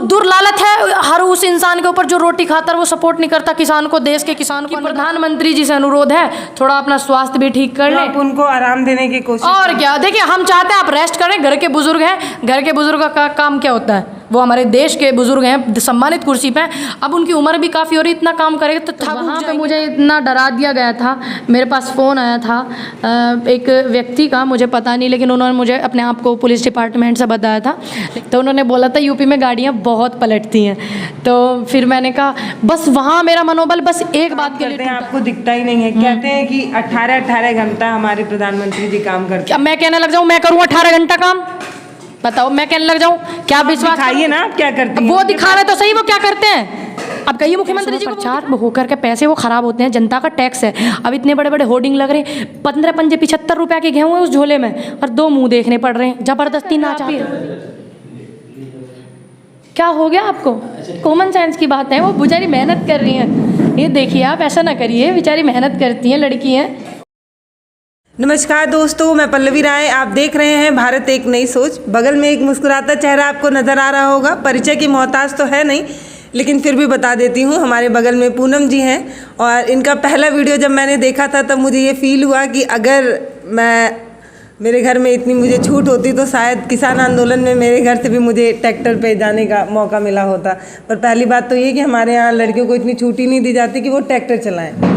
दुर्लालत है हर उस इंसान के ऊपर जो रोटी खाता है, वो सपोर्ट नहीं करता किसान को, देश के किसान को। प्रधानमंत्री जी से अनुरोध है थोड़ा अपना स्वास्थ्य भी ठीक कर ले, आप उनको आराम देने की कोशिश और क्या। देखिए हम चाहते हैं आप रेस्ट करें, घर के बुजुर्ग हैं, घर के बुजुर्ग का काम क्या होता है, वो हमारे देश के बुजुर्ग हैं, सम्मानित कुर्सी पे हैं, अब उनकी उम्र भी काफ़ी हो रही, इतना काम करेंगे तो वहाँ पे मुझे इतना डरा दिया गया था। मेरे पास फ़ोन आया था एक व्यक्ति का, मुझे पता नहीं, लेकिन उन्होंने मुझे अपने आप को पुलिस डिपार्टमेंट से बताया था। तो उन्होंने बोला था यूपी में गाड़ियाँ बहुत पलटती हैं। तो फिर मैंने कहा बस वहाँ मेरा मनोबल बस एक बात के लिए, आपको दिखता ही नहीं है। कहते हैं कि 18 घंटा हमारे प्रधानमंत्री जी काम करते हैं। मैं कहने लग जाऊँ मैं करूँ 18 घंटा काम? बताओ मैं कहने लग जाऊँ? क्या विश्वास? दिखाइए ना आप क्या करते हैं। वो दिखा रहे तो सही, वो क्या करते हैं? अब कहिए मुख्यमंत्री जी को प्रचार होकर के पैसे वो खराब होते हैं, जनता का टैक्स है। अब इतने बड़े बड़े होर्डिंग लग रहे हैं, 15 पंजे 75 रुपये के गेहूँ है उस झोले में, और 2 मुंह देखने पड़ रहे हैं, जबरदस्ती नाचा। क्या हो गया आपको? कॉमन सेंस की बात है, वो बेचारी मेहनत कर रही हैं। ये देखिए आप ऐसा ना करिए, बेचारी मेहनत करती हैं, लड़की हैं। नमस्कार दोस्तों, मैं पल्लवी राय, आप देख रहे हैं भारत एक नई सोच। बगल में एक मुस्कुराता चेहरा आपको नज़र आ रहा होगा। परिचय की मोहताज तो है नहीं, लेकिन फिर भी बता देती हूँ। हमारे बगल में पूनम जी हैं, और इनका पहला वीडियो जब मैंने देखा था तब मुझे ये फील हुआ कि अगर मेरे घर में इतनी मुझे छूट होती तो शायद किसान आंदोलन में मेरे घर से भी मुझे ट्रैक्टर पे जाने का मौका मिला होता। पर पहली बात तो ये कि हमारे यहाँ लड़कियों को इतनी छूट ही नहीं दी जाती कि वो ट्रैक्टर चलाएँ।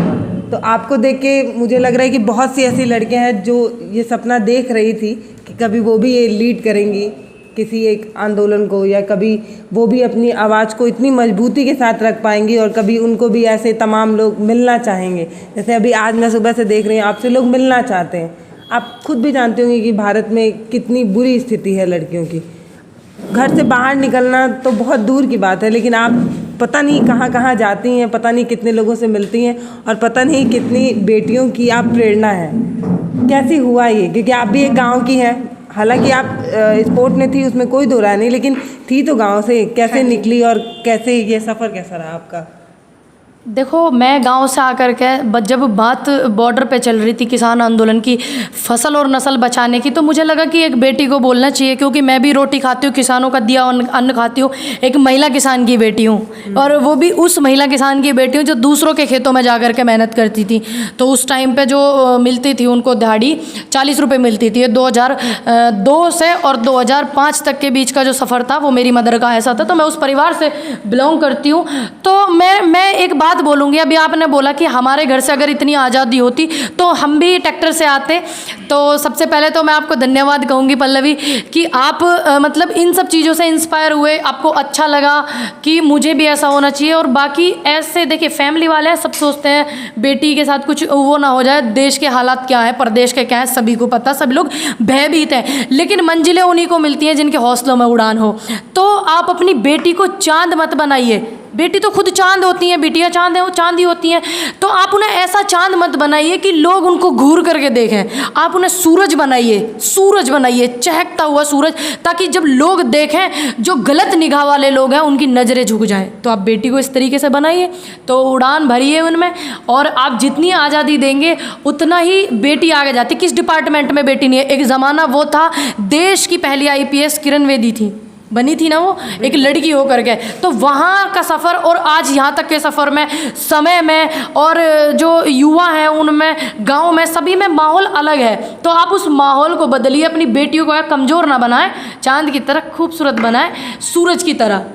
तो आपको देख के मुझे लग रहा है कि बहुत सी ऐसी लड़कियां हैं जो ये सपना देख रही थी कि कभी वो भी ये लीड करेंगी किसी एक आंदोलन को, या कभी वो भी अपनी आवाज़ को इतनी मजबूती के साथ रख पाएंगी, और कभी उनको भी ऐसे तमाम लोग मिलना चाहेंगे। जैसे अभी आज मैं सुबह से देख रही हूँ, आपसे लोग मिलना चाहते हैं। आप खुद भी जानते होंगे कि भारत में कितनी बुरी स्थिति है लड़कियों की। घर से बाहर निकलना तो बहुत दूर की बात है, लेकिन आप पता नहीं कहाँ कहाँ जाती हैं, पता नहीं कितने लोगों से मिलती हैं, और पता नहीं कितनी बेटियों की आप प्रेरणा है। कैसे हुआ ये? क्योंकि आप भी एक गांव की हैं, हालांकि आप स्पोर्ट में थी, उसमें कोई दो राय नहीं, लेकिन थी तो गांव से। कैसे निकली और कैसे ये सफ़र कैसा रहा आपका? देखो मैं गांव से आकर के जब बात बॉर्डर पे चल रही थी किसान आंदोलन की, फसल और नस्ल बचाने की, तो मुझे लगा कि एक बेटी को बोलना चाहिए, क्योंकि मैं भी रोटी खाती हूँ, किसानों का दिया अन्न खाती हूँ, एक महिला किसान की बेटी हूँ, और वो भी उस महिला किसान की बेटी हूँ जो दूसरों के खेतों में जा कर के मेहनत करती थी। तो उस टाइम पे जो मिलती थी उनको दिहाड़ी 40 रुपये मिलती थी। 2002 से और 2005 तक के बीच का जो सफ़र था वो मेरी मदर का ऐसा था। तो मैं उस परिवार से बिलोंग करती हूँ। तो मैं एक बात बोलूँगी, अभी आपने बोला कि हमारे घर से अगर इतनी आज़ादी होती तो हम भी ट्रैक्टर से आते। तो सबसे पहले तो मैं आपको धन्यवाद कहूँगी पल्लवी कि आप मतलब इन सब चीज़ों से इंस्पायर हुए, आपको अच्छा लगा कि मुझे भी ऐसा होना चाहिए। और बाकी ऐसे देखिए फैमिली वाले हैं, सब सोचते हैं बेटी के साथ कुछ वो ना हो जाए, देश के हालात क्या है, प्रदेश के क्या है, सभी को पता, सभी लोग भयभीत हैं, लेकिन मंजिलें उन्हीं को मिलती हैं जिनके हौसलों में उड़ान हो। तो आप अपनी बेटी को चांद मत बनाइए, बेटी तो खुद चांद होती हैं, बेटियां चांद हैं, वो चांद ही होती हैं। तो आप उन्हें ऐसा चांद मत बनाइए कि लोग उनको घूर करके देखें, आप उन्हें सूरज बनाइए, सूरज बनाइए, चहकता हुआ सूरज, ताकि जब लोग देखें, जो गलत निगाह वाले लोग हैं उनकी नज़रें झुक जाएं। तो आप बेटी को इस तरीके से बनाइए, तो उड़ान भरिए उनमें, और आप जितनी आज़ादी देंगे उतना ही बेटी आगे जाती। किस डिपार्टमेंट में बेटी नहीं है? एक ज़माना वो था, देश की पहली IPS किरण बेदी थी, बनी थी ना वो, एक लड़की हो करके। तो वहाँ का सफ़र और आज यहाँ तक के सफ़र में, समय में, और जो युवा हैं उनमें, गांव में, सभी में माहौल अलग है। तो आप उस माहौल को बदलिए, अपनी बेटियों को कमज़ोर ना बनाएं, चांद की तरह खूबसूरत बनाएं, सूरज की तरह।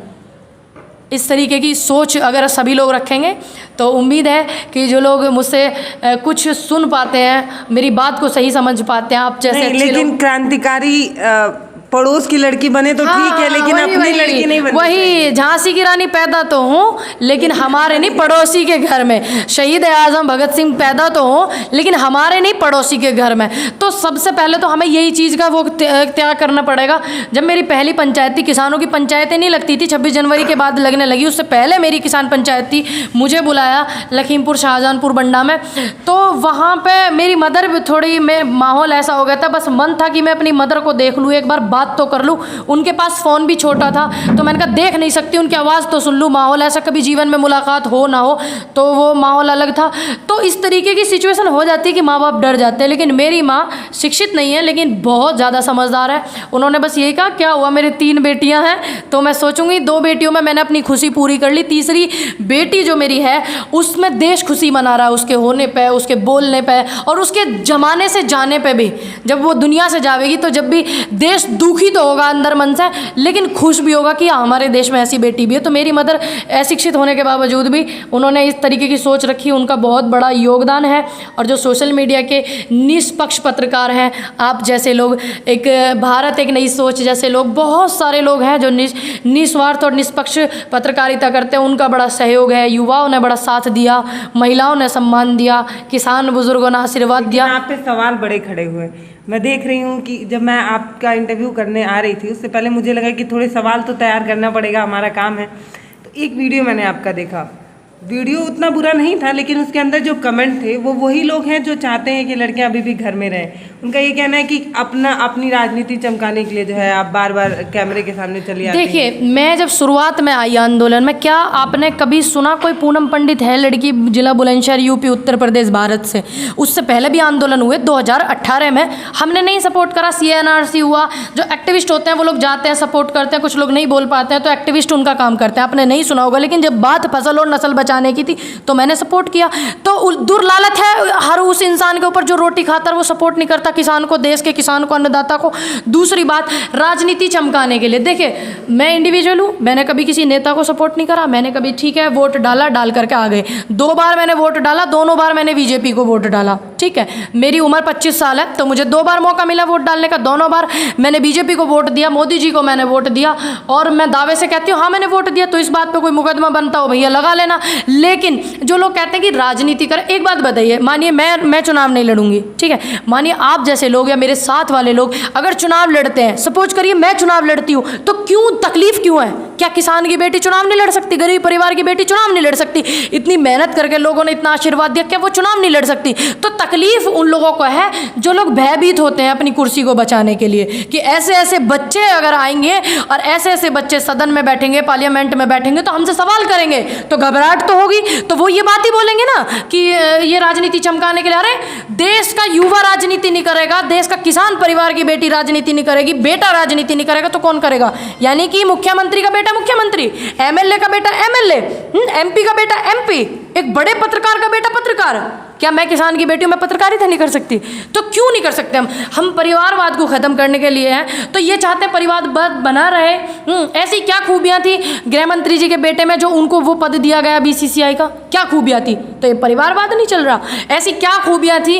इस तरीके की सोच अगर सभी लोग रखेंगे तो उम्मीद है कि जो लोग मुझसे कुछ सुन पाते हैं, मेरी बात को सही समझ पाते हैं, आप जैसे लेकिन क्रांतिकारी पड़ोस की लड़की बने तो ठीक है, लेकिन अपनी लड़की नहीं बनी। वही झांसी की रानी पैदा तो हूँ, लेकिन हमारे नहीं, पड़ोसी के घर में। शहीद आज़म भगत सिंह पैदा तो हूँ, लेकिन हमारे नहीं, पड़ोसी के घर में। तो सबसे पहले तो हमें यही चीज़ का वो त्याग करना पड़ेगा। जब मेरी पहली पंचायत थी, किसानों की पंचायतें नहीं लगती थी, 26 जनवरी के बाद लगने लगी, उससे पहले मेरी किसान पंचायत थी। मुझे बुलाया लखीमपुर शाहजहानपुर बंडा में, तो वहाँ पर मेरी मदर भी थोड़ी, में माहौल ऐसा हो गया था, बस मन था कि मैं अपनी मदर को देख लूँ, एक बार बात तो कर लूँ। उनके पास फ़ोन भी छोटा था, तो मैंने मैंने कहा देख नहीं सकती, उनकी आवाज़ तो सुन लूँ, माहौल ऐसा कभी जीवन में मुलाकात हो ना हो तो वो माहौल अलग था। तो इस तरीके की सिचुएशन हो जाती है कि माँ बाप डर जाते हैं। लेकिन मेरी माँ शिक्षित नहीं है लेकिन बहुत ज़्यादा समझदार है। उन्होंने बस यही कहा क्या हुआ, मेरी 3 बेटियाँ हैं तो मैं सोचूंगी 2 बेटियों में मैंने अपनी खुशी पूरी कर ली, तीसरी बेटी जो मेरी है उसमें देश खुशी मना रहा है, उसके होने पे, उसके बोलने पे और उसके जमाने से जाने पे भी। जब वो दुनिया से जाएगी तो जब भी देश दुखी तो होगा अंदर मन से, लेकिन खुश भी होगा कि हमारे देश में ऐसी बेटी भी है। तो मेरी मदर अशिक्षित होने के बावजूद भी उन्होंने इस तरीके की सोच रखी, उनका बहुत बड़ा योगदान है। और जो सोशल मीडिया के निष्पक्ष पत्रकार हैं, आप जैसे लोग, एक भारत एक नई सोच जैसे लोग, बहुत सारे लोग हैं जो निस्वार्थ और निष्पक्ष पत्रकारिता करते हैं, उनका बड़ा सहयोग है। युवाओं ने बड़ा साथ दिया, महिलाओं ने सम्मान दिया, किसान बुजुर्गों ने आशीर्वाद दिया। आप पे सवाल बड़े खड़े हुए। मैं देख रही हूँ कि जब मैं आपका इंटरव्यू करने आ रही थी उससे पहले मुझे लगा कि थोड़े सवाल तो तैयार करना पड़ेगा, हमारा काम है। तो एक वीडियो मैंने आपका देखा, वीडियो उतना बुरा नहीं था लेकिन उसके अंदर जो कमेंट थे वो वही लोग हैं जो चाहते हैं कि लड़कियां अभी भी घर में रहें। उनका ये कहना है कि अपनी राजनीति चमकाने के लिए जो है आप बार बार कैमरे के सामने चली आती हैं। देखिए, मैं जब शुरुआत में आई आंदोलन में, क्या आपने कभी सुना कोई पूनम पंडित है लड़की जिला बुलंदशहर यूपी उत्तर प्रदेश भारत से? उससे पहले भी आंदोलन हुए 2018 में, हमने नहीं सपोर्ट करा। CNRC हुआ, जो एक्टिविस्ट होते हैं वो लोग जाते हैं सपोर्ट करते हैं, कुछ लोग नहीं बोल पाते हैं तो एक्टिविस्ट उनका काम करते हैं, आपने नहीं सुना होगा। लेकिन जब बात फसल और नस्ल बचाने की थी तो मैंने सपोर्ट किया। तो दुर्लालत है हर उस इंसान के ऊपर जो रोटी खाता है वो सपोर्ट नहीं करता किसान को, देश के किसान को, अन्नदाता को। दूसरी बात, राजनीति चमकाने के लिए, देखिए मैं इंडिविजुअल हूँ, मैंने कभी किसी नेता को सपोर्ट नहीं करा। मैंने कभी ठीक है वोट डाला, डाल करके आ गए। 2 बार मैंने वोट डाला, दोनों बार मैंने बीजेपी को वोट डाला, ठीक है। मेरी उम्र 25 साल है तो मुझे 2 बार मौका मिला वोट डालने का, दोनों बार मैंने बीजेपी को वोट दिया, मोदी जी को मैंने वोट दिया। और मैं दावे से कहती हूँ हाँ मैंने वोट दिया। तो इस बात पर कोई मुकदमा बनता हो भैया लगा लेना। लेकिन जो लोग कहते हैं कि राजनीति कर, एक बात बताइए, मानिए मैं चुनाव नहीं लड़ूंगी, ठीक है, मानिए आप जैसे लोग या मेरे साथ वाले लोग अगर चुनाव लड़ते हैं, सपोज करिए मैं चुनाव लड़ती हूँ, तो क्यों तकलीफ क्यों है? क्या किसान की बेटी चुनाव नहीं लड़ सकती? गरीब परिवार की बेटी चुनाव नहीं लड़ सकती? इतनी मेहनत करके लोगों ने इतना आशीर्वाद दिया, क्या वो चुनाव नहीं लड़ सकती? तो तकलीफ उन लोगों को है जो लोग भयभीत होते हैं अपनी कुर्सी को बचाने के लिए, कि ऐसे ऐसे बच्चे अगर आएंगे और ऐसे ऐसे बच्चे सदन में बैठेंगे, पार्लियामेंट में बैठेंगे तो हमसे सवाल करेंगे, तो घबराहट तो होगी, तो वो ये बात ही बोलेंगे ना कि ये राजनीति चमकाने के लिए। अरे देश का युवा राजनीति नहीं करेगा, देश का किसान परिवार की बेटी राजनीति नहीं करेगी, बेटा राजनीति नहीं करेगा तो कौन करेगा? यानी कि मुख्यमंत्री का बेटा मुख्यमंत्री, MLA का बेटा MLA, MP का बेटा MP, एक बड़े पत्रकार का बेटा पत्रकार। क्या मैं किसान की बेटी हूँ, मैं पत्रकारिता नहीं कर सकती? तो क्यों नहीं कर सकते? हम परिवारवाद को ख़त्म करने के लिए हैं, तो ये चाहते हैं परिवारवाद बना रहे। ऐसी क्या खूबियाँ थी गृह मंत्री जी के बेटे में जो उनको वो पद दिया गया BCCI का? क्या खूबियाँ थी? तो ये परिवारवाद नहीं चल रहा। ऐसी क्या खूबियाँ थी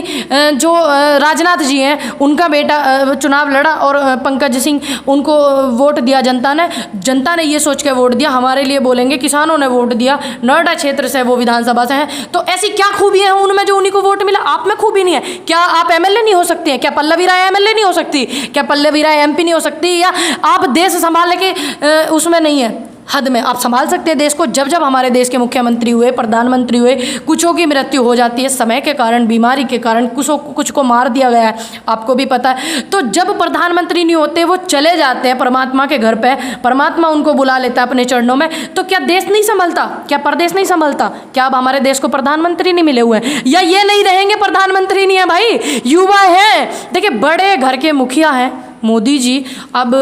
जो राजनाथ जी हैं, उनका बेटा चुनाव लड़ा और पंकज सिंह, उनको वोट दिया जनता ने ये सोच के वोट दिया हमारे लिए बोलेंगे, किसानों ने वोट दिया, नोएडा क्षेत्र से वो विधानसभा से हैं। तो ऐसी क्या खूबियाँ हैं उनमें जो उन्हीं को वोट मिला? आप में खूबी नहीं है? क्या आप MLA नहीं हो सकती हैं? क्या पल्लवी राय MLA नहीं हो सकती? क्या पल्लवी राय MP नहीं हो सकती? या आप देश संभालने के उसमें नहीं है हद में? आप संभाल सकते हैं देश को। जब जब हमारे देश के मुख्यमंत्री हुए, प्रधानमंत्री हुए, कुछों की मृत्यु हो जाती है समय के कारण, बीमारी के कारण, कुछ को मार दिया गया है, आपको भी पता है। तो जब प्रधानमंत्री नहीं होते, वो चले जाते हैं परमात्मा के घर पे, परमात्मा उनको बुला लेता है अपने चरणों में, तो क्या देश नहीं संभलता? क्या प्रदेश नहीं संभलता? क्या अब हमारे देश को प्रधानमंत्री नहीं मिले हुए हैं? या ये नहीं रहेंगे प्रधानमंत्री नहीं है भाई, युवा है। देखिए बड़े घर के मुखिया हैं मोदी जी, अब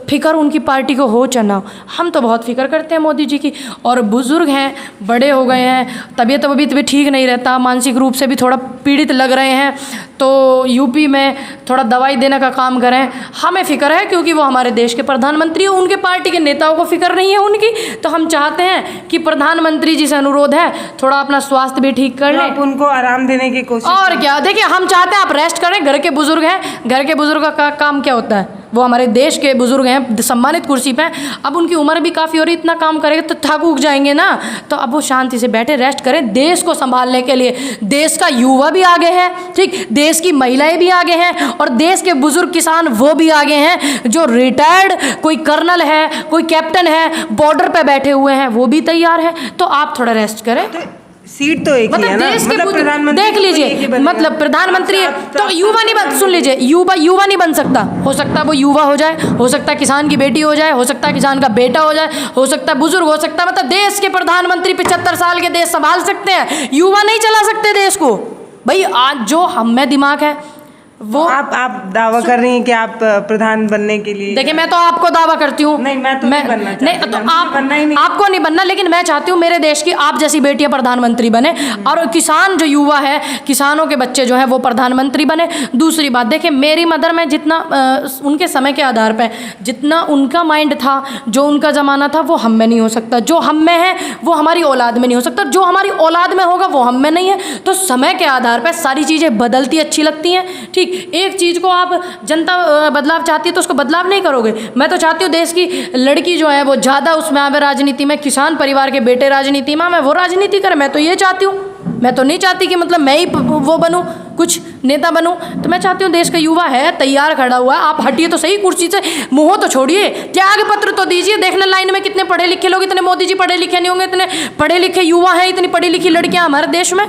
फिक्र उनकी पार्टी को हो चना, हम तो बहुत फिक्र करते हैं मोदी जी की। और बुज़ुर्ग हैं, बड़े हो गए हैं, तबीयत भी ठीक नहीं रहता, मानसिक रूप से भी थोड़ा पीड़ित लग रहे हैं, तो यूपी में थोड़ा दवाई देने का काम करें। हमें फिक्र है क्योंकि वो हमारे देश के प्रधानमंत्री हैं, उनके पार्टी के नेताओं को फिक्र नहीं है उनकी। तो हम चाहते हैं कि प्रधानमंत्री जी से अनुरोध है थोड़ा अपना स्वास्थ्य भी ठीक कर लें, आप उनको आराम देने की कोशिश। और क्या, देखिए हम चाहते हैं आप रेस्ट करें। घर के बुजुर्ग हैं, घर के बुजुर्ग का काम क्या होता है? वो हमारे देश के बुजुर्ग हैं, सम्मानित कुर्सी पे। अब उनकी उम्र भी काफ़ी हो रही, इतना काम करेंगे तो थक उग जाएंगे ना। तो अब वो शांति से बैठे रेस्ट करें। देश को संभालने के लिए देश का युवा भी आगे है, ठीक, देश की महिलाएं भी आगे हैं, और देश के बुजुर्ग किसान वो भी आगे हैं जो रिटायर्ड, कोई कर्नल है, कोई कैप्टन है, बॉर्डर पे बैठे हुए हैं, वो भी तैयार है। तो आप थोड़ा रेस्ट करें। सीट तो एक ही है मतलब ना, देश के मतलब प्रधानमंत्री देख तो एक ही लीजिए, बनेगा। मतलब प्रधानमंत्री है आप- तो युवा नहीं बन, सुन लीजिए, युवा नहीं बन सकता। हो सकता है वो युवा हो जाए, हो सकता है किसान की बेटी हो जाए, हो सकता है किसान का बेटा हो जाए, हो सकता है बुजुर्ग हो सकता है। मतलब देश के प्रधानमंत्री 75 साल के देश संभाल सकते हैं, युवा नहीं चला सकते देश को। भाई आज जो हम में दिमाग है वो आप दावा कर रही हैं कि आप प्रधान बनने के लिए। देखिए, मैं तो आपको दावा करती हूँ, नहीं, मैं तो नहीं बनना चाहती। नहीं तो मुझे आप बनना ही नहीं। आपको नहीं बनना, लेकिन मैं चाहती हूँ मेरे देश की आप जैसी बेटियां प्रधानमंत्री बने और किसान जो युवा है, किसानों के बच्चे जो हैं वो प्रधानमंत्री बने। दूसरी बात देखिए, मेरी मदर में जितना उनके समय के आधार पर जितना उनका माइंड था, जो उनका ज़माना था, वो हम में नहीं हो सकता। जो हम में है वो हमारी औलाद में नहीं हो सकता, जो हमारी औलाद में होगा वो हम में नहीं है। तो समय के आधार पर सारी चीज़ें बदलती अच्छी लगती हैं। ठीक, एक चीज़ को आप जनता बदलाव चाहती है तो उसको बदलाव नहीं करोगे। मैं तो चाहती हूँ देश की लड़की जो है वो ज़्यादा उसमें आवे राजनीति में, किसान परिवार के बेटे राजनीति में आवे, वो राजनीति करे। मैं तो ये चाहती हूँ। मैं तो नहीं चाहती कि मतलब मैं ही वो बनूँ, कुछ नेता बनूँ। तो मैं चाहती हूँ देश का युवा है, तैयार खड़ा हुआ है, आप हटिए तो सही कुर्सी से, मुँह तो छोड़िए, त्याग पत्र तो दीजिए। देखने लाइन में कितने पढ़े लिखे लोग, इतने मोदी जी पढ़े लिखे नहीं होंगे, इतने पढ़े लिखे युवा हैं, इतनी पढ़ी लिखी लड़कियाँ हमारे देश में,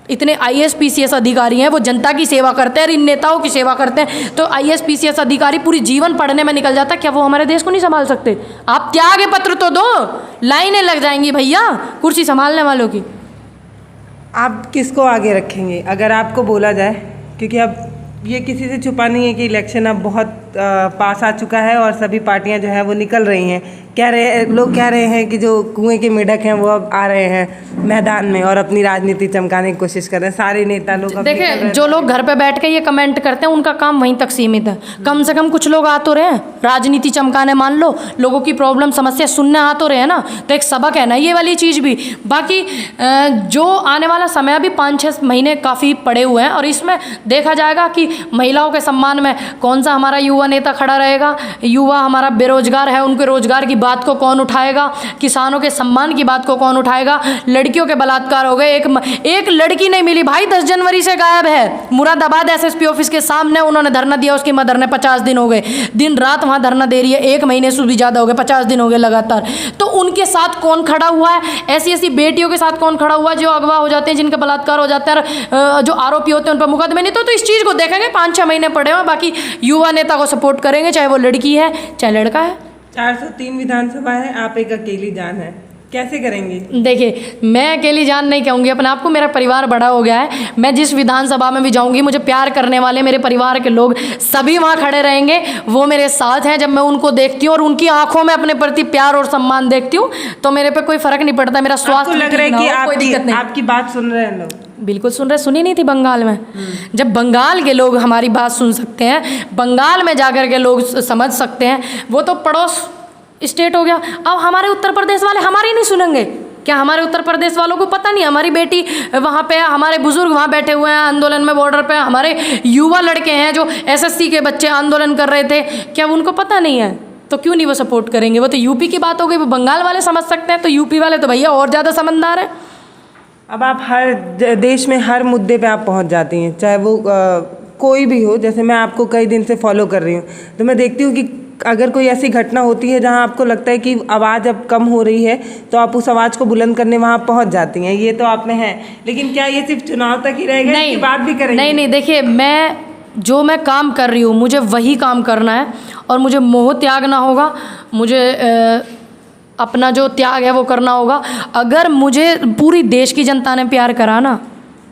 इतने IAS PCS अधिकारी हैं, वो जनता की सेवा करते हैं और इन नेताओं की सेवा करते हैं। तो IAS PCS अधिकारी पूरी जीवन पढ़ने में निकल जाता है, क्या वो हमारे देश को नहीं संभाल सकते? आप त्याग पत्र तो दो, लाइनें लग जाएंगी भैया कुर्सी संभालने वालों की। आप किसको आगे रखेंगे अगर आपको बोला जाए, क्योंकि अब ये किसी से छुपा नहीं है कि इलेक्शन अब बहुत पास आ चुका है और सभी पार्टियां जो है वो निकल रही हैं। लोग कह रहे हैं कि जो कुएं के मेढक हैं वो अब आ रहे हैं मैदान में और अपनी राजनीति चमकाने की कोशिश कर रहे हैं। सारे नेता लोग अब निकल रहे देखिए, हैं। जो लोग घर पे बैठ के ये कमेंट करते हैं उनका काम वहीं तक सीमित है। कम से कम कुछ लोग आ तो रहे हैं राजनीति चमकाने, मान लो लोगों की प्रॉब्लम समस्या सुनने आ तो रहे हैं ना। तो एक सबक है ना ये वाली चीज़ भी। बाकी जो आने वाला समय अभी 5-6 महीने काफ़ी पड़े हुए हैं और इसमें देखा जाएगा कि महिलाओं के सम्मान में कौन सा हमारा युवा नेता खड़ा रहेगा। युवा हमारा बेरोजगार है, उनके रोजगार की बात को कौन उठाएगा, किसानों के सम्मान की बात को कौन उठाएगा। लड़कियों के बलात्कार हो गए, एक लड़की नहीं मिली भाई, 10 जनवरी से गायब है। मुरादाबाद SSP ऑफिस के सामने उन्होंने धरना दिया, उसकी मदर ने 50 दिन हो गए, दिन रात वहाँ धरना दे रही है, 1 महीने से भी ज़्यादा हो गए, 50 दिन हो गए लगातार। तो उनके साथ कौन खड़ा हुआ है? ऐसी ऐसी बेटियों के साथ कौन खड़ा हुआ है जो अगवा हो जाते हैं, जिनका बलात्कार हो जाता है, जो आरोपी होते हैं उन पर मुकदमे नहीं। तो इस चीज़ को देखेंगे, 5-6 महीने पड़े हुए। बाकी युवा नेता को सपोर्ट करेंगे, चाहे वो लड़की है चाहे लड़का है। 403 विधानसभा है, आप एक अकेली जान है, कैसे करेंगे? देखिए, मैं अकेली जान नहीं कहूँगी अपने आप को, मेरा परिवार बड़ा हो गया है। मैं जिस विधानसभा में भी जाऊँगी, मुझे प्यार करने वाले मेरे परिवार के लोग सभी वहाँ खड़े रहेंगे, वो मेरे साथ हैं। जब मैं उनको देखती हूँ और उनकी आंखों में अपने प्रति प्यार और सम्मान देखती हूँ तो मेरे पे कोई फर्क नहीं पड़ता। मेरा स्वास्थ्य लग रहा है कि कोई दिक्कत नहीं। आपकी बात सुन रहे हैं लोग? बिल्कुल सुन रहे। सुनी नहीं थी बंगाल में? जब बंगाल के लोग हमारी बात सुन सकते हैं, बंगाल में जाकर के लोग समझ सकते हैं, वो तो पड़ोस स्टेट हो गया। अब हमारे उत्तर प्रदेश वाले हमारी नहीं सुनेंगे क्या? हमारे उत्तर प्रदेश वालों को पता नहीं हमारी बेटी वहाँ पे, हमारे बुजुर्ग वहाँ बैठे हुए हैं आंदोलन में बॉर्डर पे, हमारे युवा लड़के हैं जो SSC के बच्चे आंदोलन कर रहे थे, क्या उनको पता नहीं है? तो क्यों नहीं वो सपोर्ट करेंगे? वो तो यूपी की बात हो गई, वो बंगाल वाले समझ सकते हैं, तो यूपी वाले तो भैया और ज़्यादा समझदार है। अब आप हर देश में हर मुद्दे पे आप पहुंच जाती हैं, चाहे वो कोई भी हो। जैसे मैं आपको कई दिन से फॉलो कर रही हूँ, तो मैं देखती हूँ कि अगर कोई ऐसी घटना होती है जहाँ आपको लगता है कि आवाज़ अब कम हो रही है, तो आप उस आवाज़ को बुलंद करने वहाँ पहुँच जाती हैं। ये तो आप में है, लेकिन क्या ये सिर्फ चुनाव तक ही रहेगा? नहीं, इसके बाद भी करेंगे? नहीं, देखिए, मैं काम कर रही हूँ, मुझे वही काम करना है और मुझे मोह त्यागना होगा। मुझे अपना जो त्याग है वो करना होगा। अगर मुझे पूरी देश की जनता ने प्यार करा ना,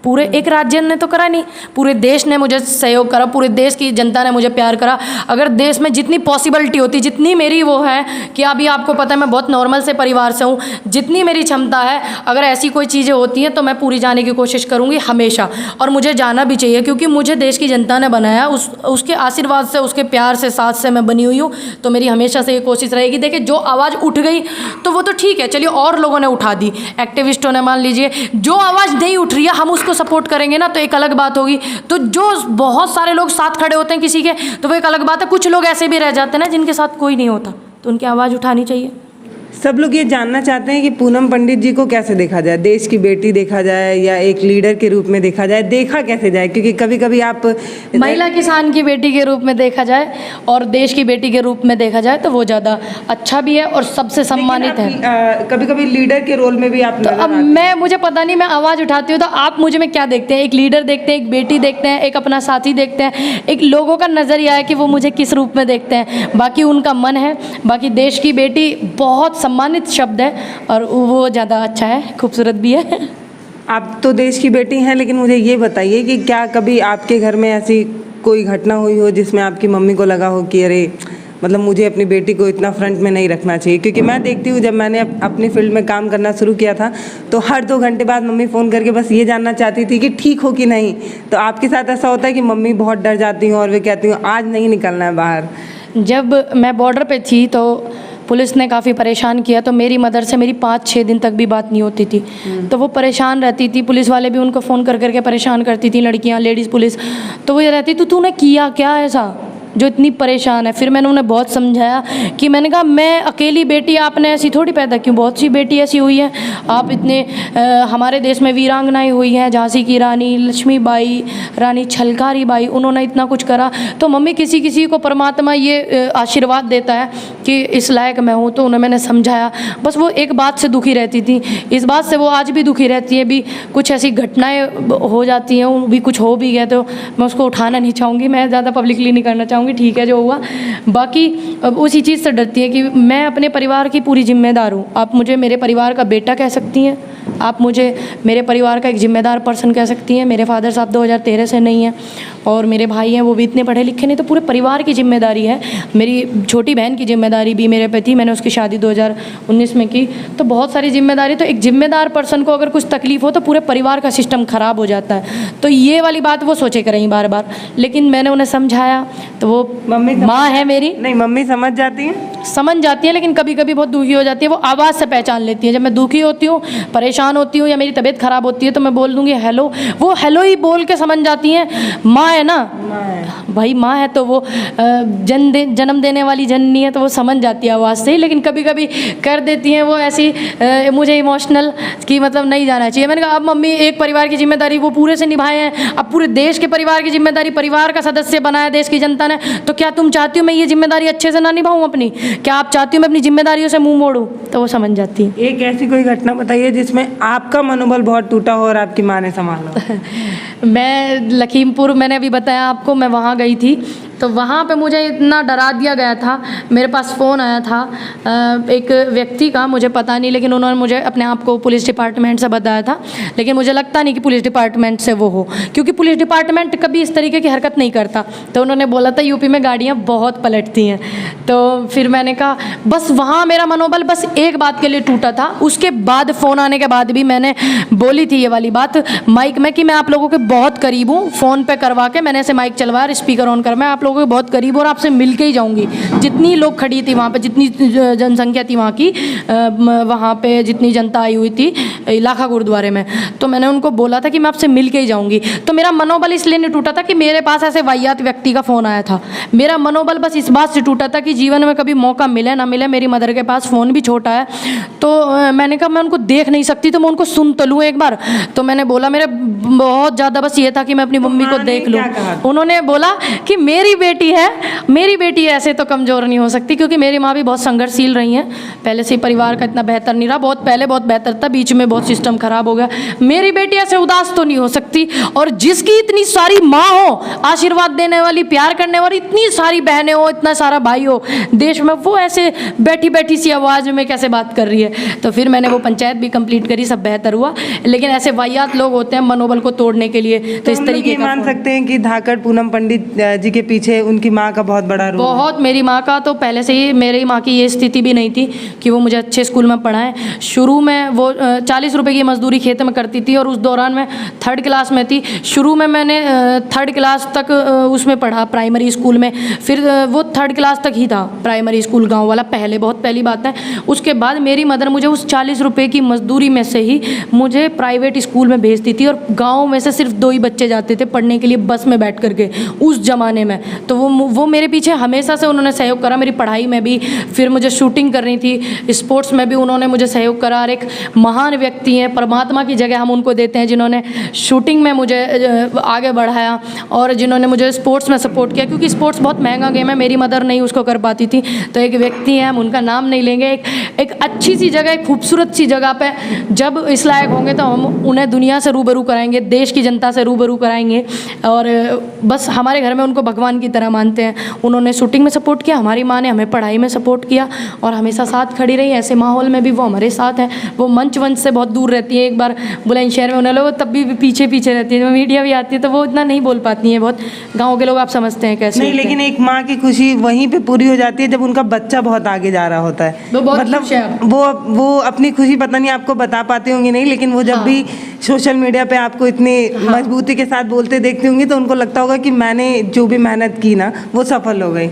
पूरे एक राज्य ने तो करा नहीं, पूरे देश ने मुझे सहयोग करा, पूरे देश की जनता ने मुझे प्यार करा। अगर देश में जितनी पॉसिबिलिटी होती, जितनी मेरी वो है कि अभी आपको पता है मैं बहुत नॉर्मल से परिवार से हूँ, जितनी मेरी क्षमता है, अगर ऐसी कोई चीज़ें होती हैं तो मैं पूरी जाने की कोशिश करूँगी हमेशा। और मुझे जाना भी चाहिए, क्योंकि मुझे देश की जनता ने बनाया, उसके आशीर्वाद से, उसके प्यार से, साथ से मैं बनी हुई हूँ। तो मेरी हमेशा से ये कोशिश रहेगी। देखिए, जो आवाज़ उठ गई तो वो तो ठीक है, चलिए और लोगों ने उठा दी, एक्टिविस्टों ने, मान लीजिए। जो आवाज़ नहीं उठ रही है हम उसको सपोर्ट करेंगे ना, तो एक अलग बात होगी। तो जो बहुत सारे लोग साथ खड़े होते हैं किसी के, तो वो एक अलग बात है। कुछ लोग ऐसे भी रह जाते हैं ना जिनके साथ कोई नहीं होता, तो उनकी आवाज़ उठानी चाहिए। सब लोग ये जानना चाहते हैं कि पूनम पंडित जी को कैसे देखा जाए, देश की बेटी देखा जाए या एक लीडर के रूप में देखा जाए, देखा कैसे जाए? क्योंकि कभी कभी आप महिला किसान की बेटी के रूप में देखा जाए और देश की बेटी के रूप में देखा जाए तो वो ज़्यादा अच्छा भी है और सबसे सम्मानित है। कभी कभी लीडर के रोल में भी आप तो अब मुझे पता नहीं, मैं आवाज़ उठाती हूँ तो आप मुझे में क्या देखते हैं? एक लीडर देखते हैं, एक बेटी देखते हैं, एक अपना साथी देखते हैं, एक लोगों का नज़रिया है कि वो मुझे किस रूप में देखते हैं। बाकी उनका मन है। बाकी देश की बेटी बहुत सम्मानित शब्द है और वो ज़्यादा अच्छा है, खूबसूरत भी है। आप तो देश की बेटी हैं, लेकिन मुझे ये बताइए कि क्या कभी आपके घर में ऐसी कोई घटना हुई हो जिसमें आपकी मम्मी को लगा हो कि अरे मतलब मुझे अपनी बेटी को इतना फ्रंट में नहीं रखना चाहिए? क्योंकि मैं देखती हूँ, जब मैंने अपनी फील्ड में काम करना शुरू किया था तो हर 2 घंटे बाद मम्मी फ़ोन करके बस ये जानना चाहती थी कि ठीक हो कि नहीं। तो आपके साथ ऐसा होता है कि मम्मी बहुत डर जाती हूँ और वे कहती हूँ आज नहीं निकलना है बाहर? जब मैं बॉर्डर पे थी तो पुलिस ने काफ़ी परेशान किया, तो मेरी मदर से मेरी 5-6 दिन तक भी बात नहीं होती थी। तो वो परेशान रहती थी, पुलिस वाले भी उनको फ़ोन कर करके परेशान करती थी, लड़कियां, लेडीज़ पुलिस। तो वो ये रहती तो तूने किया क्या ऐसा जो इतनी परेशान है? फिर मैंने उन्हें बहुत समझाया कि मैंने कहा मैं अकेली बेटी आपने ऐसी थोड़ी पैदा क्यों, बहुत सी बेटी ऐसी हुई है। आप इतने हमारे देश में वीरांगनाएं हुई हैं, झांसी की रानी लक्ष्मीबाई, रानी छलकारी बाई, उन्होंने इतना कुछ करा। तो मम्मी किसी किसी को परमात्मा ये आशीर्वाद देता है कि इस लायक मैं हूँ। तो उन्हें मैंने समझाया। बस वो एक बात से दुखी रहती थी, इस बात से वो आज भी दुखी रहती है। भी कुछ ऐसी घटनाएँ हो जाती हैं, भी कुछ हो भी गया तो मैं उसको उठाना नहीं चाहूँगी, मैं ज़्यादा पब्लिकली नहीं करना चाहूँगी, ठीक है जो हुआ। बाकी अब उसी चीज़ से डरती है कि मैं अपने परिवार की पूरी जिम्मेदार हूँ। आप मुझे मेरे परिवार का बेटा कह सकती हैं, आप मुझे मेरे परिवार का एक जिम्मेदार पर्सन कह सकती हैं। मेरे फादर साहब 2013 से नहीं हैं और मेरे भाई हैं, वो भी इतने पढ़े लिखे नहीं। तो पूरे परिवार की जिम्मेदारी है। मेरी छोटी बहन की जिम्मेदारी भी मेरे पे थी, मैंने उसकी शादी 2019 में की। तो बहुत सारी जिम्मेदारी। तो एक जिम्मेदार पर्सन को अगर कुछ तकलीफ हो तो पूरे परिवार का सिस्टम ख़राब हो जाता है। तो ये वाली बात वो सोचे करें बार बार, लेकिन मैंने उन्हें समझाया। तो वो मम्मी माँ है मेरी, नहीं मम्मी समझ जाती हैं, समझ जाती है, लेकिन कभी कभी बहुत दुखी हो जाती है। वो आवाज़ से पहचान लेती है। जब मैं दुखी होती हूँ, परेशान होती हूँ या मेरी तबीयत ख़राब होती है तो मैं बोल दूँगी हेलो, वो हेलो ही बोल के समझ जाती हैं। माँ है ना, भाई माँ है तो वो जन्म देने वाली जननी है, तो वो समझ जाती है आवाज़ से ही। लेकिन कभी कभी कर देती हैं वो ऐसी मुझे इमोशनल कि मतलब नहीं जाना चाहिए। मैंने कहा अब मम्मी एक परिवार की जिम्मेदारी वो पूरे से निभाए हैं, अब पूरे देश के परिवार की जिम्मेदारी परिवार का सदस्य बनाया देश की जनता ने। तो क्या तुम चाहती हो मैं ये जिम्मेदारी अच्छे से ना निभाऊँ अपनी? क्या आप चाहती हो मैं अपनी जिम्मेदारियों से मुंह मोड़ूँ? तो वो समझ जाती है। एक ऐसी कोई घटना बताइए जिसमें आपका मनोबल बहुत टूटा हो और आपकी माँ ने संभाला। मैं लखीमपुर, मैंने अभी बताया आपको, मैं वहाँ गई थी। तो वहाँ पे मुझे इतना डरा दिया गया था। मेरे पास फ़ोन आया था एक व्यक्ति का, मुझे पता नहीं, लेकिन उन्होंने मुझे अपने आप को पुलिस डिपार्टमेंट से बताया था। लेकिन मुझे लगता नहीं कि पुलिस डिपार्टमेंट से वो हो, क्योंकि पुलिस डिपार्टमेंट कभी इस तरीके की हरकत नहीं करता। तो उन्होंने बोला था यूपी में गाड़ियाँ बहुत पलटती हैं। तो फिर मैंने कहा बस वहाँ मेरा मनोबल बस एक बात के लिए टूटा था। उसके बाद फ़ोन आने के बाद भी मैंने बोली थी ये वाली बात माइक में कि मैं आप लोगों के बहुत करीब हूँ। फ़ोन पे करवा के मैंने ऐसे माइक चलवाया, स्पीकर ऑन कर, मैं आप लोगों के बहुत करीब और आपसे मिल के ही जाऊँगी। जितनी लोग खड़ी थी वहाँ पे, जितनी जनसंख्या थी वहाँ की, वहाँ पे जितनी जनता आई हुई थी इलाका गुरुद्वारे में, तो मैंने उनको बोला था कि मैं आपसे मिल के ही जाऊँगी। तो मेरा मनोबल इसलिए नहीं टूटा था कि मेरे पास ऐसे वाहियात व्यक्ति का फ़ोन आया था। मेरा मनोबल बस इस बात से टूटा था कि जीवन में कभी मौका मिले ना मिले, मेरी मदर के पास फ़ोन भी छोटा है। तो मैंने कहा मैं उनको देख नहीं सकती तो मैं उनको सुन तो लूँ एक बार। तो मैंने बोला मेरे बहुत ज़्यादा बस ये था कि मैं अपनी मम्मी को देख लूँ। उन्होंने बोला कि मेरी बेटी है, मेरी बेटी ऐसे तो कमज़ोर नहीं हो सकती, क्योंकि मेरी माँ भी बहुत संघर्षशील रही हैं। पहले से परिवार का इतना बेहतर नहीं रहा, बहुत पहले बहुत बेहतर था, बीच में बहुत सिस्टम ख़राब हो गया। मेरी बेटी ऐसे उदास तो नहीं हो सकती। और जिसकी इतनी सारी माँ हो, आशीर्वाद देने वाली, प्यार करने वाली, इतनी सारी बहनें हो, इतना सारा भाई हो देश में, वो ऐसे बैठी बैठी सी आवाज़ में कैसे बात कर रही है। तो फिर मैंने वो पंचायत भी कंप्लीट करी, सब बेहतर हुआ। लेकिन ऐसे वाहियात लोग होते हैं मनोबल को तोड़ने के लिए। तो इस तरीके का मान सकते हैं कि धाकड़ पूनम पंडित जी के पीछे उनकी माँ का बहुत बड़ा रोल। बहुत, मेरी माँ का तो पहले से ही, मेरी माँ की ये स्थिति भी नहीं थी कि वो मुझे अच्छे स्कूल में पढ़ाएं। शुरू में वो 40 रुपए की मजदूरी खेत में करती थी और उस दौरान मैं 3rd क्लास में थी। शुरू में मैंने 3rd क्लास तक उसमें पढ़ा प्राइमरी स्कूल में। फिर वो 3rd क्लास तक ही था प्राइमरी स्कूल गाँव वाला, पहले बहुत पहली बात है। उसके बाद मेरी मदर मुझे उस 40 रुपये की मजदूरी में से ही मुझे प्राइवेट स्कूल में भेजती थी। और गाँव में से सिर्फ 2 ही बच्चे जाते थे पढ़ने के लिए बस में बैठ करके, उस ज़माने में। तो वो मेरे पीछे हमेशा से उन्होंने सहयोग करा, मेरी पढ़ाई में भी, फिर मुझे शूटिंग करनी थी, स्पोर्ट्स में भी उन्होंने मुझे सहयोग करा। और एक महान व्यक्ति हैं, परमात्मा की जगह हम उनको देते हैं, जिन्होंने शूटिंग में मुझे आगे बढ़ाया और जिन्होंने मुझे स्पोर्ट्स में सपोर्ट किया, क्योंकि स्पोर्ट्स बहुत महंगा गेम है, मेरी मदर नहीं उसको कर पाती थी। तो एक व्यक्ति हैं, हम उनका नाम नहीं लेंगे, एक अच्छी सी जगह, एक खूबसूरत सी जगह पे जब इस लायक होंगे तो हम उन्हें दुनिया से रूबरू कराएंगे, देश की जनता से रूबरू कराएंगे। और बस हमारे घर में उनको भगवान की तरह मानते हैं। उन्होंने शूटिंग में सपोर्ट किया, हमारी माँ ने हमें पढ़ाई में सपोर्ट किया और हमेशा साथ खड़ी रही। ऐसे माहौल में भी वो हमारे साथ हैं। वो मंच वंच से बहुत दूर रहती है, एक बार बुलंदशहर में उन्हें लोग तब भी पीछे रहती है, जब मीडिया भी आती है तो वो इतना नहीं बोल पाती हैं, बहुत गाँव के लोग आप समझते हैं कैसे नहीं, लेकिन एक माँ की खुशी वहीं पे पूरी हो जाती है जब उनका बच्चा बहुत आगे जा रहा होता है। वो बहुत मतलब खुश है। वो अपनी खुशी पता नहीं आपको बता पाती होंगी नहीं, लेकिन वो जब भी सोशल मीडिया पे आपको इतनी मजबूती के साथ बोलते देखती होंगी तो उनको लगता होगा कि मैंने जो भी मेहनत की ना वो सफल हो गई।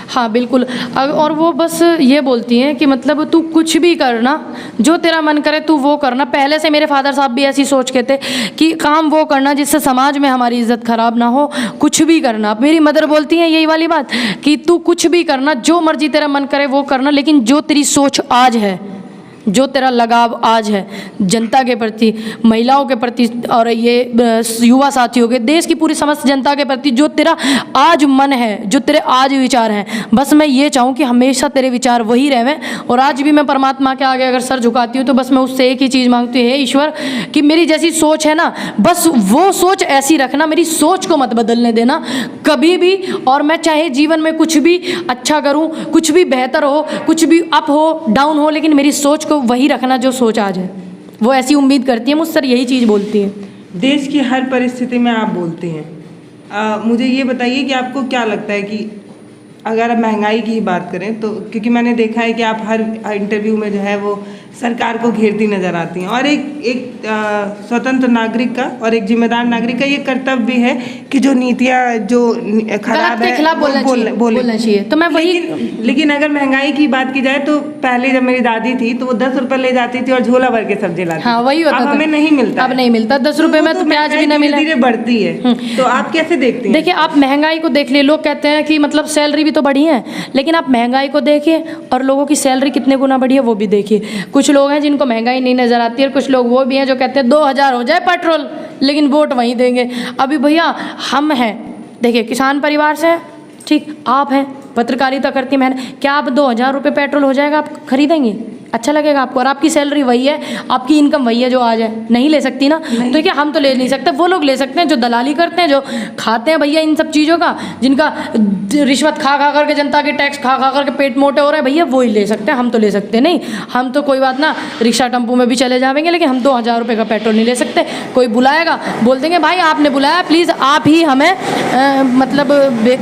हाँ बिल्कुल। और वो बस ये बोलती हैं कि मतलब तू कुछ भी करना, जो तेरा मन करे तू वो करना। पहले से मेरे फादर साहब भी ऐसी सोच के थे कि काम वो करना जिससे समाज में हमारी इज्जत खराब ना हो, कुछ भी करना। मेरी मदर बोलती हैं यही वाली बात कि तू कुछ भी करना, जो मर्जी तेरा मन करे वो करना, लेकिन जो तेरी सोच आज है, जो तेरा लगाव आज है जनता के प्रति, महिलाओं के प्रति और ये युवा साथियों के, देश की पूरी समस्त जनता के प्रति, जो तेरा आज मन है, जो तेरे आज विचार हैं, बस मैं ये चाहूँ कि हमेशा तेरे विचार वही रहें। और आज भी मैं परमात्मा के आगे अगर सर झुकाती हूँ तो बस मैं उससे एक ही चीज़ मांगती हूँ, हे ईश्वर, कि मेरी जैसी सोच है ना बस वो सोच ऐसी रखना, मेरी सोच को मत बदलने देना कभी भी। और मैं चाहे जीवन में कुछ भी अच्छा करूँ, कुछ भी बेहतर हो, कुछ भी अप हो डाउन हो, लेकिन मेरी सोच को वही रखना जो सोच आज है। वो ऐसी उम्मीद करती है मुझसे, यही चीज़ बोलती है। देश की हर परिस्थिति में आप बोलते हैं। मुझे ये बताइए कि आपको क्या लगता है कि अगर आप महंगाई की ही बात करें तो, क्योंकि मैंने देखा है कि आप हर इंटरव्यू में जो है वो सरकार को घेरती नजर आती हैं, और एक स्वतंत्र नागरिक का और एक जिम्मेदार नागरिक का ये कर्तव्य है कि जो नीतियाँ जो खराब है खिलाफ बोलना चाहिए। तो मैं वही, लेकिन अगर महंगाई की बात की जाए तो पहले जब मेरी दादी थी तो वो 10 रुपए ले जाती थी और झोला भर के सब्जी लाती। हाँ वही होता था। हमें नहीं मिलता, अब नहीं मिलता। 10 रुपए में तो प्याज भी ना मिले, धीरे बढ़ती है। तो आप कैसे देखते हैं? देखिए आप महंगाई को देख लिए, लोग कहते हैं कि मतलब सैलरी भी तो बढ़ी है, लेकिन आप महंगाई को देखिए और लोगों की सैलरी कितने गुना बढ़ी है वो भी देखिए। कुछ लोग हैं जिनको महंगाई नहीं नजर आती है और कुछ लोग वो भी हैं जो कहते हैं 2000 हो जाए पेट्रोल, लेकिन वोट वहीं देंगे। अभी भैया हम हैं, देखिए किसान परिवार से, ठीक, आप हैं पत्रकारिता करती हैं, क्या आप 2000 रुपये पेट्रोल हो जाएगा आप खरीदेंगे? अच्छा लगेगा आपको? और आपकी सैलरी वही है, आपकी इनकम वही है जो आज है, नहीं ले सकती ना। तो क्या हम तो ले नहीं सकते, वो लोग ले सकते हैं जो दलाली करते हैं, जो खाते हैं भैया इन सब चीज़ों का, जिनका रिश्वत खा खा करके, जनता के टैक्स खा खा करके पेट मोटे हो रहे हैं, भैया वो ही ले सकते हैं, हम तो ले सकते नहीं। हम तो कोई बात ना, रिक्शा टेम्पू में भी चले जाएंगे, लेकिन हम 2000 रुपये का पेट्रोल नहीं ले सकते। कोई बुलाएगा बोल देंगे भाई आपने बुलाया, प्लीज़ आप ही हमें मतलब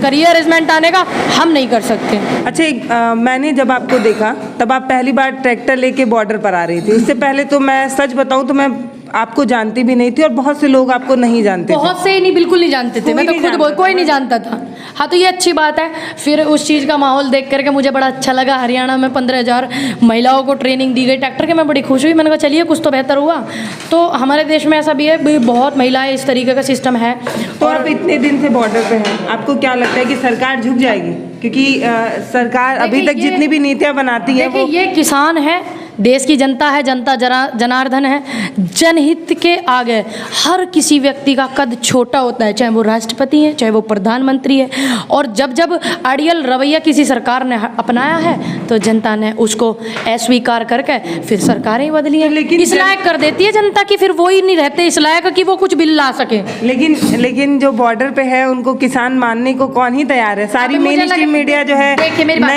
करियर अरेंजमेंट आने का, हम नहीं कर सकते। अच्छा, मैंने जब आपको देखा तब आप पहली बार ट्रैक्टर लेके बॉर्डर पर आ रही थी। उससे पहले तो मैं सच बताऊं तो मैं आपको जानती भी नहीं थी और बहुत से लोग आपको नहीं जानते थे। बहुत से ही नहीं, बिल्कुल नहीं जानते थे। मैं तो खुद बोल, कोई नहीं जानता था। हाँ तो ये अच्छी बात है। फिर उस चीज़ का माहौल देख करके मुझे बड़ा अच्छा लगा। हरियाणा में 15,000 महिलाओं को ट्रेनिंग दी गई ट्रैक्टर के, मैं बड़ी खुश हुई। मैंने कहा चलिए कुछ तो बेहतर हुआ। तो हमारे देश में ऐसा भी है, बहुत महिलाएं, इस तरीके का सिस्टम है। तो आप इतने दिन से बॉर्डर पे हैं, आपको क्या लगता है कि सरकार झुक जाएगी? क्योंकि सरकार अभी तक जितनी भी नीतियाँ बनाती है वो, ये किसान है, देश की जनता है, जनता जनार्दन है। जनहित के आगे हर किसी व्यक्ति का कद छोटा होता है, चाहे वो राष्ट्रपति है, चाहे वो प्रधानमंत्री है। और जब जब अड़ियल रवैया किसी सरकार ने अपनाया है तो जनता ने उसको अस्वीकार करके फिर सरकारें ही बदली है। लेकिन इस लायक कर देती है जनता की, फिर वो ही नहीं रहते इस लायक कि वो कुछ बिल ला सके। लेकिन जो बॉर्डर पे है उनको किसान मानने को कौन ही तैयार है? सारी मेन स्ट्रीम मीडिया जो है,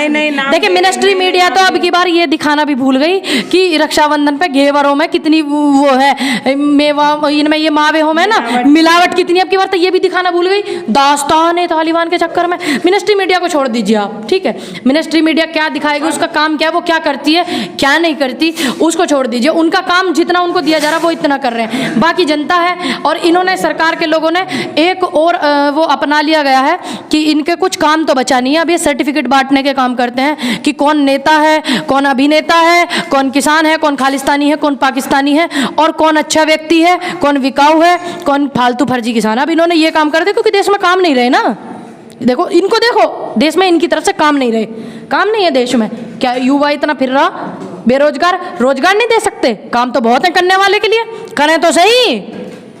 नए नाम, देखिए मिनिस्ट्री मीडिया तो अब की बार ये दिखाना भी भूल गई कि रक्षाबंधन पे घेवरों में कितनी वो है, मेवा इनमें ये मावे हो में ना मिलावट कितनी, अब की बार तो ये भी दिखाना भूल गई। दास्तान है तालिबान के चक्कर में। मिनिस्ट्री मीडिया को छोड़ दीजिए आप, ठीक है, मिनिस्ट्री मीडिया क्या दिखाएगी, उसका काम क्या है, वो क्या करती है क्या नहीं करती, उसको छोड़ दीजिए। उनका काम जितना उनको दिया जा रहा है वो इतना कर रहे हैं, बाकी जनता है। और इन्होंने, सरकार के लोगों ने एक और वो अपना लिया गया है कि इनके कुछ काम तो बचा नहीं है, अब ये सर्टिफिकेट बांटने के काम करते हैं कि कौन नेता है, कौन अभिनेता है, कौन किसान है, कौन खालिस्तानी है, कौन पाकिस्तानी है, और कौन अच्छा व्यक्ति है, कौन विकाऊ है, कौन फालतू फर्जी किसान है। अब इन्होंने ये काम कर दिया क्योंकि देश में काम नहीं रहे ना, देखो इनको, देखो देश में इनकी तरफ से काम नहीं रहे, काम नहीं है देश में। क्या युवा इतना फिर रहा बेरोजगार, रोजगार नहीं दे सकते? काम तो बहुत है करने वाले के लिए, करें तो सही,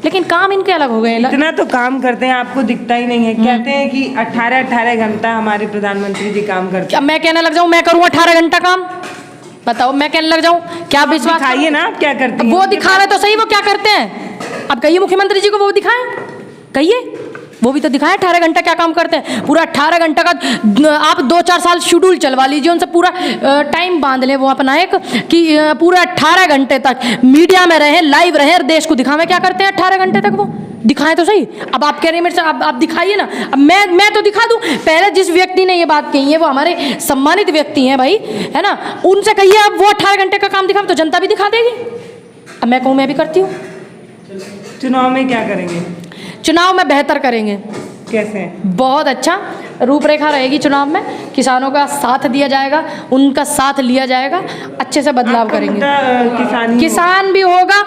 लेकिन काम इनके अलग हो गए। इतना तो काम करते हैं, आपको दिखता ही नहीं है। कहते हैं कि 18-18 घंटा हमारे प्रधानमंत्री जी काम करते हैं। क्या मैं कहने लग जाऊं मैं करूँ 18 घंटा काम? बताओ मैं कहने लग जाऊं? क्या विश्वास? दिखाइए ना आप क्या करते हैं। वो दिखावे तो सही, वो क्या करते हैं? अब कहिए मुख्यमंत्री जी को, वो दिखाएं, कहिए वो भी तो दिखाएं 18 घंटा क्या काम करते हैं। पूरा 18 घंटा का आप 2-4 साल शेड्यूल चलवा लीजिए उनसे, पूरा टाइम बांध लें वो अपना एक, कि पूरा 18 घंटे तक मीडिया में रहे, लाइव रहे और देश को दिखावें क्या करते हैं 18 घंटे तक। वो दिखाएं तो सही। अब आप कह रहे हैं मेरे से, आप दिखाइए ना। अब मैं तो दिखा दूं। पहले जिस व्यक्ति ने ये बात कही है वो हमारे सम्मानित व्यक्ति हैं भाई, है ना, उनसे कहिए अब वो 18 घंटे का काम दिखाएं तो जनता भी दिखा देगी। अब मैं कहूँ मैं भी करती हूँ। चुनाव में क्या करेंगे? चुनाव में बेहतर करेंगे। कैसे? बहुत अच्छा रूपरेखा रहेगी चुनाव में, किसानों का साथ दिया जाएगा, उनका साथ लिया जाएगा, अच्छे से बदलाव करेंगे। किसान भी होगा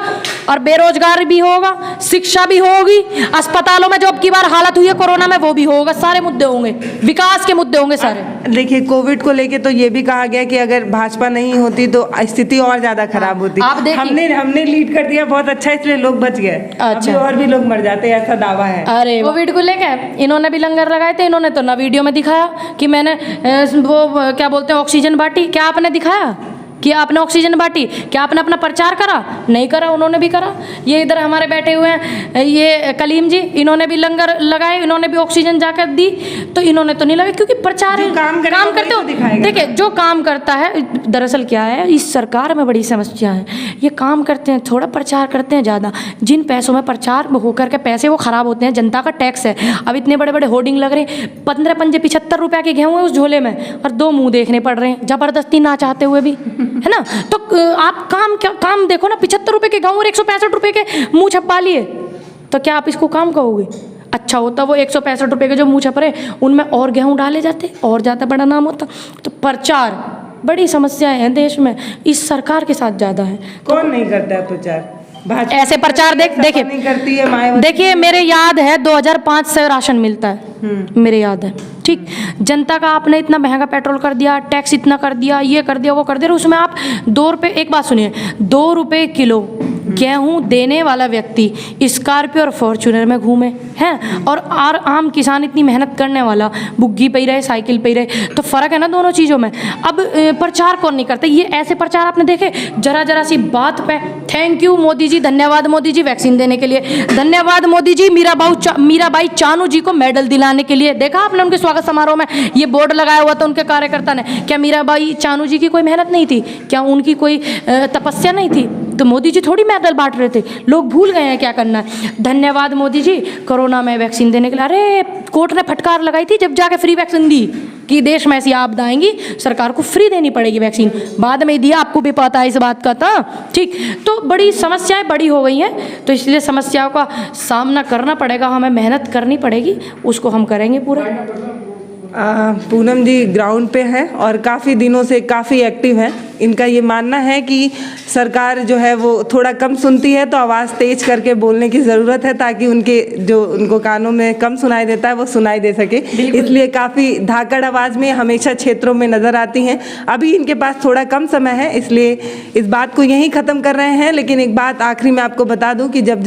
और बेरोजगार भी होगा, शिक्षा भी होगी, अस्पतालों में जो अब की बार हालत हुई है कोरोना में वो भी होगा, सारे मुद्दे होंगे, विकास के मुद्दे होंगे सारे। देखिए कोविड को लेके तो ये भी कहा गया कि अगर भाजपा नहीं होती तो स्थिति और ज्यादा खराब होती। आप देखिए हमने लीड कर दिया बहुत अच्छा, इसलिए लोग बच गए। अच्छा। अभी और भी लोग मर जाते, ऐसा दावा है। अरे कोविड को लेकर इन्होंने भी लंगर लगाए थे, इन्होंने तो ना वीडियो में दिखाया कि मैंने वो क्या बोलते हैं ऑक्सीजन बांटी। क्या आपने दिखाया कि आपने ऑक्सीजन बांटी? क्या आपने अपना प्रचार करा? नहीं करा, उन्होंने भी करा। ये इधर हमारे बैठे हुए हैं ये कलीम जी, इन्होंने भी लंगर लगाए, इन्होंने भी ऑक्सीजन जाकर दी, तो इन्होंने तो नहीं लगाई क्योंकि प्रचार है, काम करते हो। देखिए जो काम करता है, दरअसल क्या है इस सरकार में बड़ी समस्या है, ये काम करते हैं थोड़ा, प्रचार करते हैं ज़्यादा। जिन पैसों में प्रचार होकर के पैसे वो खराब होते हैं, जनता का टैक्स है। अब इतने बड़े बड़े होर्डिंग लग रहे हैं, 15-75 रुपये के गेहूँ है उस झोले में, और 2 मुँह देखने पड़ रहे हैं ज़बरदस्ती ना चाहते हुए भी, है ना। तो आप काम देखो ना, 75 रुपये के गेहूँ और 165 रुपये के मुँह छपा लिए, तो क्या आप इसको काम कहोगे? अच्छा होता वो 165 रुपये के जो मुँह छप रहे उनमें और गेहूँ डाले जाते और ज़्यादा बड़ा नाम होता। तो प्रचार बड़ी समस्याएं हैं देश में, इस सरकार के साथ ज़्यादा है। कौन नहीं करता है प्रचार? ऐसे प्रचार देखिए मेरे याद है 2005 से राशन मिलता है, मेरे याद है, ठीक। जनता का आपने इतना महंगा पेट्रोल कर दिया, टैक्स इतना कर दिया, ये कर दिया, वो कर दिया, उसमें आप 2 रुपये, एक बात सुनिए, 2 रुपये किलो गेहूं देने वाला व्यक्ति स्कॉर्पियो और फॉर्च्यूनर में घूमे हैं, और आम किसान इतनी मेहनत करने वाला बुग्गी पे ही रहे, साइकिल पे ही रहे, तो फ़र्क है ना दोनों चीज़ों में। अब प्रचार कौन नहीं करता? ये ऐसे प्रचार आपने देखे जरा सी बात पे थैंक यू मोदी जी, धन्यवाद मोदी जी वैक्सीन देने के लिए, धन्यवाद मोदी जी मीराबाई चानू जी को मेडल दिलाने के लिए। देखा आपने उनके स्वागत समारोह में ये बोर्ड लगाया हुआ था उनके कार्यकर्ता ने? क्या मीराबाई चानू जी की कोई मेहनत नहीं थी? क्या उनकी कोई तपस्या नहीं थी? तो मोदी जी थोड़ी मेडल बांट रहे थे, लोग भूल गए हैं क्या करना है। धन्यवाद मोदी जी कोरोना में वैक्सीन देने के लिए। अरे कोर्ट ने फटकार लगाई थी जब जाके फ्री वैक्सीन दी कि देश में ऐसी आपदा आएंगी, सरकार को फ्री देनी पड़ेगी वैक्सीन, बाद में दिया, आपको भी पता है इस बात का था, ठीक। तो बड़ी समस्याएं बड़ी हो गई हैं, तो इसलिए समस्याओं का सामना करना पड़ेगा, हमें मेहनत करनी पड़ेगी, उसको हम करेंगे पूरा। पूनम जी ग्राउंड पे हैं और काफ़ी दिनों से काफ़ी एक्टिव हैं। इनका ये मानना है कि सरकार जो है वो थोड़ा कम सुनती है, तो आवाज़ तेज करके बोलने की ज़रूरत है ताकि उनको कानों में कम सुनाई देता है वो सुनाई दे सके। इसलिए काफ़ी धाकड़ आवाज़ में हमेशा क्षेत्रों में नज़र आती हैं। अभी इनके पास थोड़ा कम समय है, इसलिए इस बात को यहीं ख़त्म कर रहे हैं। लेकिन एक बात आखिरी में आपको बता दूँ कि जब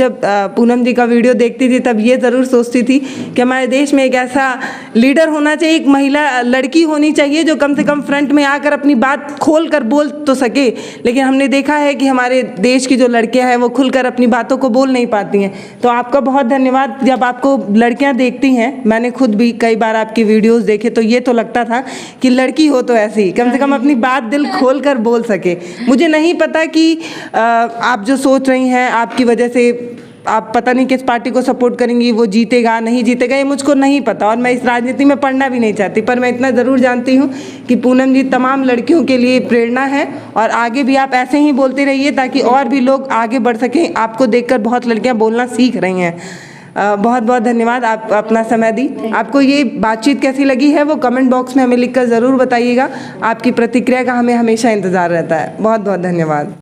पूनम जी का वीडियो देखती थी तब ये ज़रूर सोचती थी कि हमारे देश में एक ऐसा लीडर होना चाहिए, एक महिला लड़की होनी चाहिए जो कम से कम फ्रंट में आकर अपनी बात खोल कर बोल तो सके। लेकिन हमने देखा है कि हमारे देश की जो लड़कियां हैं वो खुलकर अपनी बातों को बोल नहीं पाती हैं। तो आपका बहुत धन्यवाद। जब आपको लड़कियां देखती हैं, मैंने खुद भी कई बार आपकी वीडियोस देखे, तो ये तो लगता था कि लड़की हो तो ऐसी कम से कम अपनी बात दिल खोल कर बोल सके। मुझे नहीं पता कि आप जो सोच रही हैं आपकी वजह से आप पता नहीं किस पार्टी को सपोर्ट करेंगी, वो जीतेगा नहीं जीतेगा ये मुझको नहीं पता, और मैं इस राजनीति में पढ़ना भी नहीं चाहती। पर मैं इतना ज़रूर जानती हूँ कि पूनम जी तमाम लड़कियों के लिए प्रेरणा है, और आगे भी आप ऐसे ही बोलते रहिए ताकि और भी लोग आगे बढ़ सकें। आपको देखकर बहुत लड़कियाँ बोलना सीख रही हैं। बहुत बहुत धन्यवाद, आप अपना समय दी। आपको ये बातचीत कैसी लगी है वो कमेंट बॉक्स में हमें लिखकर ज़रूर बताइएगा। आपकी प्रतिक्रिया का हमें हमेशा इंतज़ार रहता है। बहुत बहुत धन्यवाद।